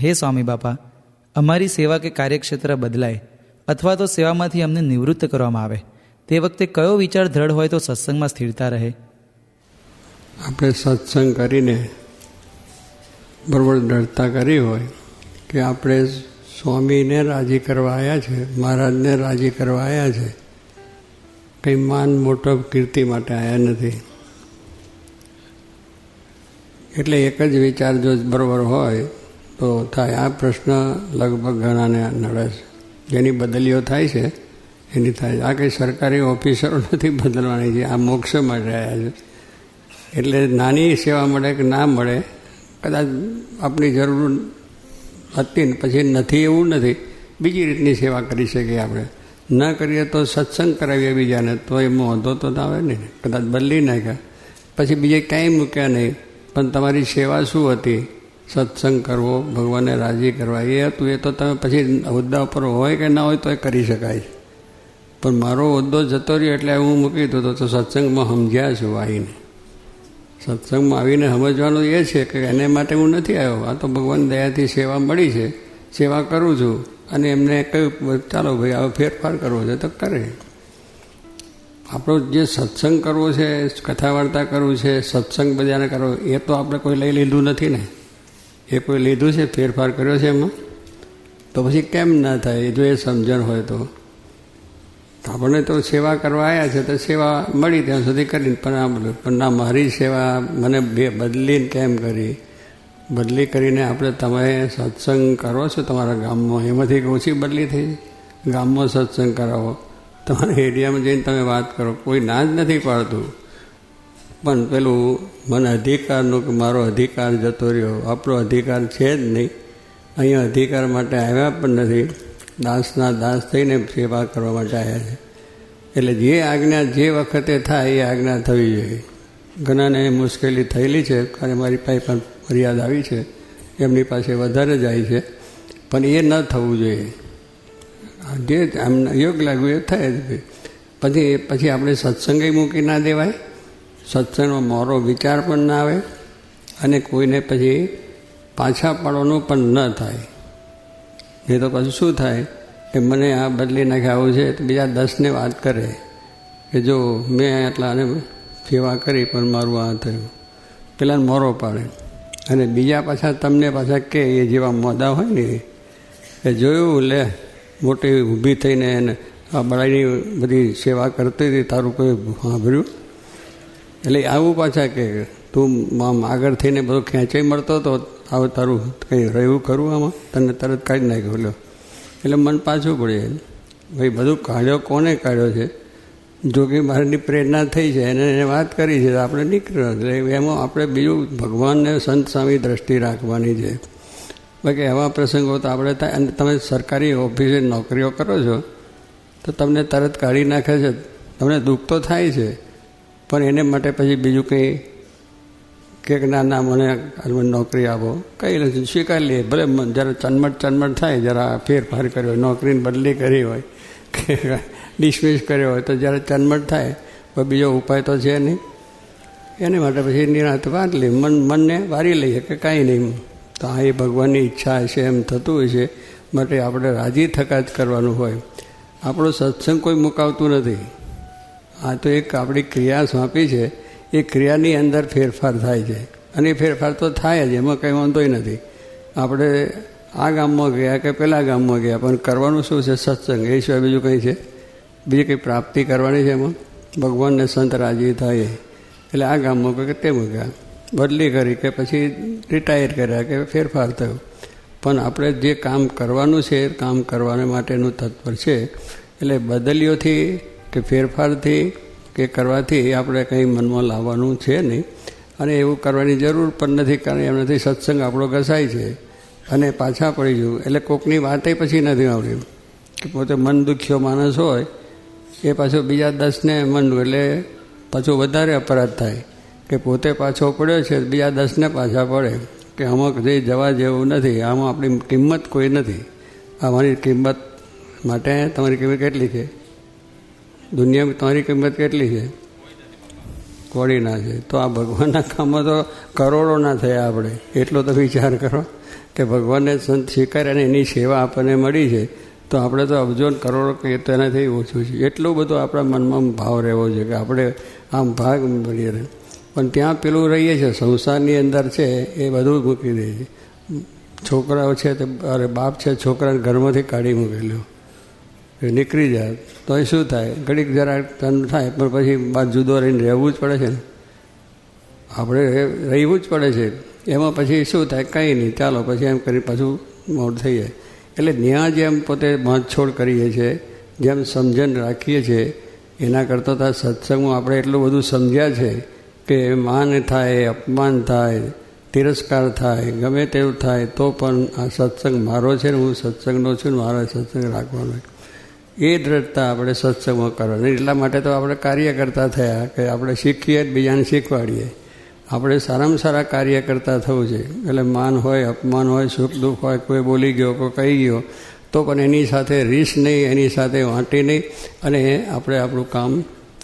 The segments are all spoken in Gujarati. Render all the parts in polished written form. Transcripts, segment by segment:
હે સ્વામી બાપા, અમારી સેવા કે કાર્યક્ષેત્ર બદલાય અથવા તો સેવામાંથી અમને નિવૃત્ત કરવામાં આવે તે વખતે કયો વિચાર દ્રઢ હોય તો સત્સંગમાં સ્થિરતા રહે? આપણે સત્સંગ કરીને બરોબર દ્રઢતા કરી હોય કે આપણે સ્વામીને રાજી કરવા આવ્યા છે, મહારાજને રાજી કરવા આવ્યા છે, કંઈ માન મોટપ કીર્તિ માટે આવ્યા નથી. એટલે એક જ વિચાર જો બરોબર હોય તો થાય. આ પ્રશ્ન લગભગ ઘણાને નડે છે. જેની બદલીઓ થાય છે એની થાય. આ કંઈ સરકારી ઓફિસરો નથી બદલવાની છે, આ મોક્ષ માટે આવ્યા છે. એટલે નાની સેવા મળે કે ના મળે, કદાચ આપણી જરૂર હતી ને પછી નથી એવું નથી, બીજી રીતની સેવા કરી શકીએ આપણે. ન કરીએ તો સત્સંગ કરાવીએ બીજાને, તો એમાં વાંધો તો આવે નહીં. કદાચ બદલી નાખ્યા પછી બીજે ક્યાંય મૂક્યા નહીં, પણ તમારી સેવા શું હતી? સત્સંગ કરવો, ભગવાનને રાજી કરવા, એ હતું. એ તો તમે પછી હોદ્દા ઉપર હોય કે ના હોય તો એ કરી શકાય છે. પણ મારો હોદ્દો જતો રહ્યો એટલે હું મૂકી દીધો. તો સત્સંગમાં સમજ્યા છું આવીને. સત્સંગમાં આવીને સમજવાનું એ છે કે એને માટે હું નથી આવ્યો. આ તો ભગવાન દયાથી સેવા મળી છે, સેવા કરું છું. અને એમને કહ્યું ચાલો ભાઈ હવે ફેરફાર કરવો છે તો કરે. આપણો જે સત્સંગ કરવો છે, કથા વાર્તા કરવું છે, સત્સંગ બધાને કરવો, એ તો આપણે કોઈ લઈ લીધું નથી ને. એ કોઈ લીધું છે, ફેરફાર કર્યો છે એમાં? તો પછી કેમ ના થાય? જો એ સમજણ હોય તો. આપણને તો સેવા કરવા આવ્યા છે તો સેવા મળી ત્યાં સુધી કરીને પણ ના, મારી સેવા મને બદલીને કેમ કરી? બદલી કરીને આપણે તમે સત્સંગ કરો છો તમારા ગામમાં, એમાંથી ઓછી બદલી થઈ. ગામમાં સત્સંગ કરાવો, તમારા એરિયામાં જઈને તમે વાત કરો, કોઈ ના જ નથી પાડતું. પણ પેલું મને અધિકારનું કે મારો અધિકાર જતો રહ્યો. આપણો અધિકાર છે જ નહીં. અહીંયા અધિકાર માટે આવ્યા પણ નથી. દાસના દાસ થઈને સેવા કરવા માટે આવ્યા છે. એટલે જે આજ્ઞા જે વખતે થાય એ આજ્ઞા થવી જોઈએ. ઘણાને મુશ્કેલી થયેલી છે, કારણ મારી પાસે પણ ફરિયાદ આવી છે, એમની પાસે વધારે જાય છે, પણ એ ન થવું જોઈએ. જે આમને યોગ લાગ્યું એ થાય જ. પછી આપણે સત્સંગે મૂકી ના દેવાય, સત્સંગનો મોરો વિચાર પણ ના આવે, અને કોઈને પછી પાછા પાડવાનું પણ ન થાય. નહીં તો પછી શું થાય કે મને આ બદલી નાખે આવું છે, તો બીજા 10ને વાત કરે કે જો મેં એટલાને સેવા કરી પણ મારું આ થયું. પેલાને મોરો પાડે, અને બીજા પાછા તમને પાછા કે એ જેવા મોદા હોય ને એ જોયું લે મોટી ઊભી થઈને એને આ બળાઈની બધી સેવા કરતી હતી, તારું કોઈ સાંભળ્યું? એટલે આવું પાછા કે તું આમ આગળ થઈને બધો ખેંચાઈ મળતો હતો, હવે તારું કંઈ રહ્યું ખરું આમાં? તને તરત કાઢી નાખ્યો. લો એટલે મન પાછું પડે. ભાઈ બધું કાઢ્યો, કોને કાઢ્યો છે? જોગી મહારાજની પ્રેરણા થઈ છે, એને વાત કરી છે, આપણે નીકળ્યો. એટલે એમાં આપણે બીજું ભગવાનને સંત સામી દ્રષ્ટિ રાખવાની છે. બાકી એવા પ્રસંગો તો આપણે થાય. અને તમે સરકારી ઓફિસે નોકરીઓ કરો છો તો તમને તરત કાઢી નાખે છે, તમને દુઃખ તો થાય છે, પણ એને માટે પછી બીજું કંઈ કે ના મને નોકરી આપો, કંઈ નથી, સ્વીકારી લઈએ. ભલે જરા ચનમટ થાય, જરા ફેરફાર કર્યો હોય, નોકરીની બદલી કરી હોય કે ડિસમિસ કર્યો હોય તો જરા ચનમટ થાય, પણ બીજો ઉપાય તો છે નહીં. એને માટે પછી નિરાંત વાત લઈએ, મનને વારી લઈએ કે કાંઈ નહીં. તો આ એ ભગવાનની ઈચ્છા હશે, એમ થતું હોય છે. માટે આપણે રાજી થકા જ કરવાનું હોય. આપણો સત્સંગ કોઈ મુકાવતું નથી. આ તો એક આપણી ક્રિયા સોંપી છે, એ ક્રિયાની અંદર ફેરફાર થાય છે, અને એ ફેરફાર તો થાય જ, એમાં કંઈ વાંધોય નથી. આપણે આ ગામમાં ગયા કે પેલા ગામમાં ગયા, પણ કરવાનું શું છે? સત્સંગ. એ સિવાય બીજું કંઈ છે? બીજી કંઈ પ્રાપ્તિ કરવાની છે એમાં? ભગવાનને સંત રાજી થાય. એટલે આ ગામમાં ગયા કે તેમાં ગયા, બદલી કરી કે પછી રિટાયર કર્યા કે ફેરફાર થયો. પણ આપણે જે કામ કરવાનું છે એ કામ કરવા માટેનું તત્પર છે. એટલે બદલીઓથી કે ફેરફારથી કે કરવાથી આપણે કંઈ મનમાં લાવવાનું છે નહીં, અને એવું કરવાની જરૂર પણ નથી. કારણ એમનાથી સત્સંગ આપણો ઘસાય છે અને પાછા પડી જવું. એટલે કોકની વાતે પછી નથી આવડી કે પોતે મન દુખ્યો માણસ હોય એ પાછો બીજા 10ને મન, એટલે પાછો વધારે અપરાધ થાય કે પોતે પાછો પડ્યો છે, બીજા 10ને પાછા પડે કે આમાં જે જવા જેવું નથી, આમાં આપણી કિંમત કોઈ નથી. અમારી કિંમત માટે તમારી કિંમત કેટલી છે? દુનિયામાં તમારી કિંમત કેટલી છે? કોડીના છે. તો આ ભગવાનના કામમાં તો કરોડો ના થયા આપણે, એટલો તો વિચાર કરો કે ભગવાનને સંત સ્વીકાર્યા અને એની સેવા આપણને મળી છે, તો આપણે તો અબજો કરોડો કહીએ તો એનાથી ઓછું છે. એટલું બધું આપણા મનમાં ભાવ રહેવો જોઈએ કે આપણે આમ ભાગ મળીએ રહે. પણ ત્યાં પેલું રહીએ છીએ સંસારની અંદર છે એ બધું મૂકી દે છે. છોકરાઓ છે તે અરે બાપ છે છોકરાને ઘરમાંથી કાઢી મૂકેલો એ નીકળી જાય તો એ શું થાય, ઘડીક જરા તન થાય પણ પછી બાદ જુદો રહીને રહેવું જ પડે છે ને, આપણે રહેવું જ પડે છે. એમાં પછી શું થાય, કંઈ નહીં, ચાલો પછી એમ કરી પાછું મોડ થઈ જાય. એટલે ત્યાં જેમ પોતે બાંધછોડ કરીએ છીએ, જેમ સમજણ રાખીએ છીએ, એના કરતાં તો સત્સંગમાં આપણે એટલું બધું સમજ્યા છે કે માન થાય, અપમાન થાય, તિરસ્કાર થાય, ગમે તેવું થાય તો પણ આ સત્સંગ મારો છે ને હું સત્સંગનો છું ને મારે સત્સંગ રાખવાનો. એ દ્રઢતા આપણે સત્સંગમાં કરવાની. એટલા માટે તો આપણે કાર્ય કરતા થયા કે આપણે શીખીએ બીજાને શીખવાડીએ. આપણે સારામાં સારા કાર્ય કરતા થવું છે. એટલે માન હોય, અપમાન હોય, સુખ દુઃખ હોય, કોઈ બોલી ગયો, કોઈ કહી ગયો તો પણ એની સાથે રીસ નહીં, એની સાથે વાંટી નહીં અને આપણે આપણું કામ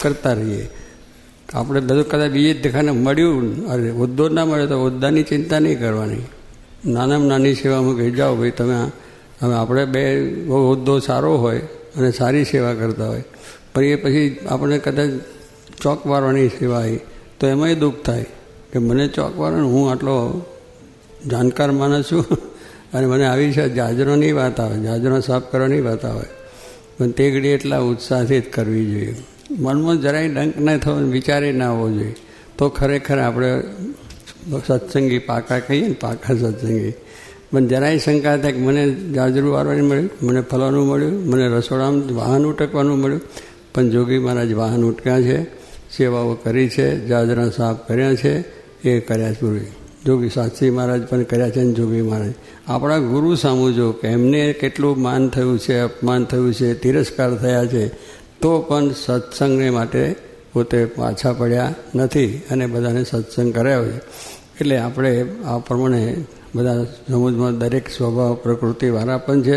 કરતા રહીએ. આપણે બધું કદાચ બીજે દેખાને મળ્યું, અરે હોદ્દો ના મળે તો હોદ્દાની ચિંતા નહીં કરવાની. નાનામાં નાની સેવામાં કહી જાઓ ભાઈ તમે હવે આપણે બે બહુ હોદ્દો સારો હોય અને સારી સેવા કરતા હોય પણ એ પછી આપણે કદાચ ચોક વારવાની સેવા આવી તો એમાંય દુઃખ થાય કે મને ચોક વારવાનું, હું આટલો જાણકાર માણસ છું અને મને આવી છે જાજરોની વાત આવે, જાજરો સાફ કરવાની વાત આવે, પણ તે ઘડી એટલા ઉત્સાહથી જ કરવી જોઈએ. મનમાં જરાય ડંક ના થવો, વિચારે ના આવવો જોઈએ. તો ખરેખર આપણે સત્સંગી પાકા કહીએ ને, પાકા સત્સંગી. પણ જરાય શંકા થાય કે મને જાજરું વારવાની મળ્યું, મને ફલવાનું મળ્યું, મને રસોડામાં વાહન ઉટકવાનું મળ્યું, પણ જોગી મહારાજ વાહન ઉટક્યા છે, સેવાઓ કરી છે, જાજરા સાફ કર્યા છે, એ કર્યા પૂરી. જોગી શાસ્ત્રી મહારાજ પણ કર્યા છે ને જોગી મહારાજ. આપણા ગુરુ સામું જો કે એમને કેટલું માન થયું છે, અપમાન થયું છે, તિરસ્કાર થયા છે, તો પણ સત્સંગને માટે પોતે પાછા પડ્યા નથી અને બધાને સત્સંગ કરાવ્યો છે. એટલે આપણે આ પ્રમાણે બધા સમજમાં દરેક સ્વભાવ પ્રકૃતિવાળા પણ છે,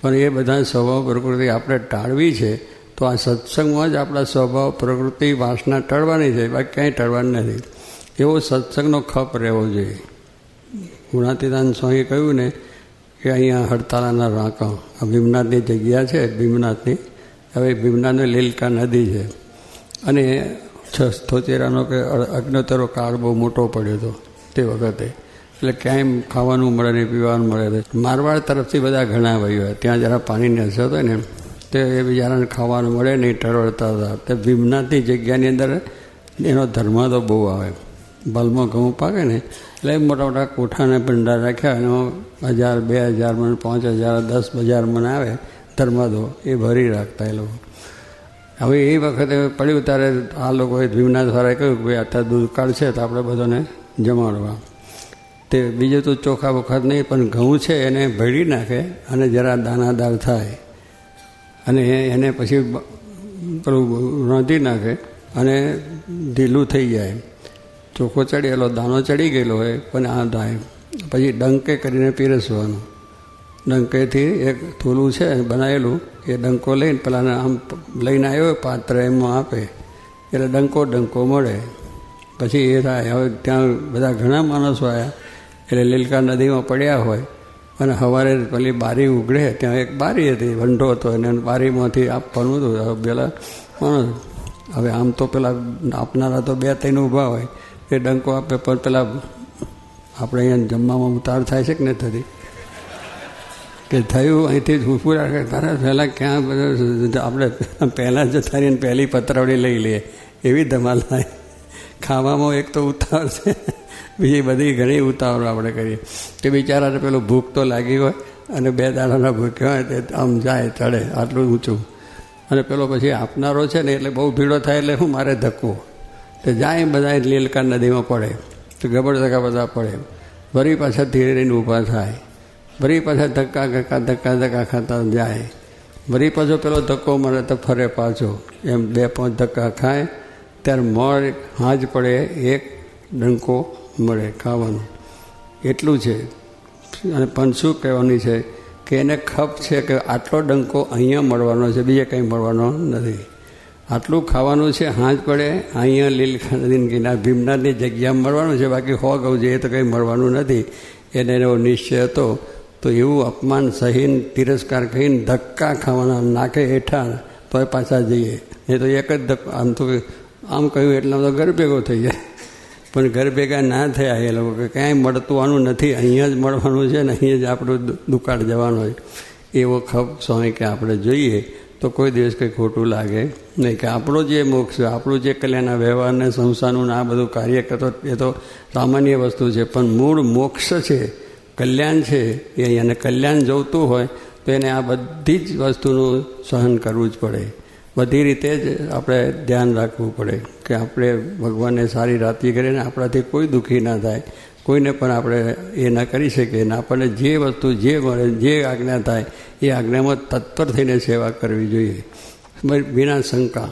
પણ એ બધા સ્વભાવ પ્રકૃતિ આપણે ટાળવી છે. તો આ સત્સંગમાં જ આપણા સ્વભાવ પ્રકૃતિ વાસના ટળવાની છે, બાકી ક્યાંય ટળવાની નથી. એવો સત્સંગનો ખપ રહેવો જોઈએ. ગુણાતીતાન સ્વામીએ કહ્યું ને કે અહીંયા હડતાળાના રાંકા, આ ભીમનાથની જગ્યા છે, ભીમનાથની. હવે ભીમનાથની લીલકા નદી છે અને 76 કે 78 કાળ બહુ મોટો પડ્યો હતો તે વખતે. એટલે ક્યાંય ખાવાનું મળે નહીં, પીવાનું મળે. મારવાડ તરફથી બધા ઘણા ભાઈઓ ત્યાં જરા પાણીની અસર હોય ને તે એ બિચારાને ખાવાનું મળે નહીં, ટળવળતા હતા. તે ભીમનાથની જગ્યાની અંદર એનો ધર્માદો બહુ આવે. બલમાં ઘઉં પાકે ને એટલે મોટા મોટા કોઠાને ભંડાર રાખ્યા, એનો 1000, 2000 મણ, 5000, 10,000 મણ આવે ધર્માદો, એ ભરી રાખતા એ લોકો. હવે એ વખતે પડ્યું ત્યારે આ લોકોએ ભીમનાથવાળાએ કહ્યું કે ભાઈ અત્યારે દુષ્કાળ છે તો આપણે બધાને જમાડવા. તે બીજું તો ચોખા બોખા નહીં પણ ઘઉં છે એને ભળી નાખે અને જરા દાણાદાર થાય અને એને પછી પેલું રાંધી નાખે અને ઢીલું થઈ જાય. ચોખ્ખો ચડેલો દાણો ચડી ગયેલો હોય પણ આ થાય. પછી ડંકે કરીને પીરસવાનું. ડંકેથી એક થોલું છે બનાવેલું, એ ડંકો લઈને પેલાને આમ લઈને આવ્યો પાત્ર એમાં આપે એટલે ડંકો મળે. પછી એ થાય. હવે ત્યાં બધા ઘણા માણસો આવ્યા એટલે લીલકા નદીમાં પડ્યા હોય અને સવારે પેલી બારી ઉઘડે, ત્યાં એક બારી હતી, વંઢો હતો અને બારીમાંથી આપવાનું હતું. હવે પેલા માણસ, હવે આમ તો પેલા આપનારા તો 2-3 ઊભા હોય, એ ડંકો આપે પણ પેલા આપણે અહીંયા જમવામાં ઉતાર થાય છે કે નહીં થતી કે થયું અહીંથી જ ઊભું રાખે તારા પહેલાં ક્યાં બધા આપણે પહેલાં જતા રહીને પહેલી પતરાવડી લઈ લઈએ, એવી ધમાલ થાય. ખાવામાં એક તો ઉતાવળ છે, બીજી બધી ઘણી ઉતાવળ આપણે કરીએ. તે બિચારાને પેલું ભૂખ તો લાગી હોય અને 2 દાડાના ભૂખ્યા હોય તે આમ જાય ચડે આટલું ઊંચું અને પેલો પછી આપનારો છે ને એટલે બહુ ભીડો થાય એટલે હું મારે ધક્કો તે જાય, બધા લીલકા નદીમાં પડે તો ગબડ ધક્કા બધા પડે. વળી પાછા ધીરે રહીને ઊભા થાય, વળી પાછા ધક્કા ખાતા જાય, વળી પાછો પેલો ધક્કો મારે તો ફરે પાછો. એમ 2-5 ધક્કા ખાય ત્યારે મળ હાજ પડે, એક ડંકો મળે ખાવાનું. એટલું છે. અને પણ શું કહેવાની છે કે એને ખપ છે કે આટલો ડંકો અહીંયા મળવાનો છે, બીજે કંઈ મળવાનો નથી. આટલું ખાવાનું છે, હાજ પડે અહીંયા લીલકા નદીની કિનારે ભીમનાથની જગ્યામાં મળવાનું છે, બાકી 100 ગૌ જોઈએ તો કંઈ મળવાનું નથી. એને એનો નિશ્ચય હતો, તો એવું અપમાન સહીને તિરસ્કાર કહીને ધક્કા ખાવાના, નાખે હેઠા તોય પાછા જઈએ. એ તો એક જ ધક્કો, આમ તો આમ કહ્યું એટલે તો ઘર ભેગો થઈ જાય. પણ ઘર ભેગા ના થયા એ લોકો કે ક્યાંય મળતું નથી, અહીંયા જ મળવાનું છે ને અહીંયા જ આપણું દુકાળ જવાનો છે. એવો ખપ સ્વામી કે આપણે જોઈએ તો કોઈ દિવસ કંઈ ખોટું લાગે નહીં. કે આપણો જે મોક્ષ, આપણું જે કલ્યાણ વ્યવહારને સંસારનું આ બધું કાર્ય કરતો એ તો સામાન્ય વસ્તુ છે, પણ મૂળ મોક્ષ છે, કલ્યાણ છે એ અહીંયાને કલ્યાણ જોઈતું હોય તો એને આ બધી જ વસ્તુનું સહન કરવું જ પડે. બધી રીતે જ આપણે ધ્યાન રાખવું પડે કે આપણે ભગવાનને સારી રાત્રિ કરીને આપણાથી કોઈ દુઃખી ના થાય, કોઈને પણ આપણે એ ના કરી શકીએ ને આપણને જે વસ્તુ જે મળે, જે આજ્ઞા થાય એ આજ્ઞામાં તત્પર થઈને સેવા કરવી જોઈએ, વિના શંકા.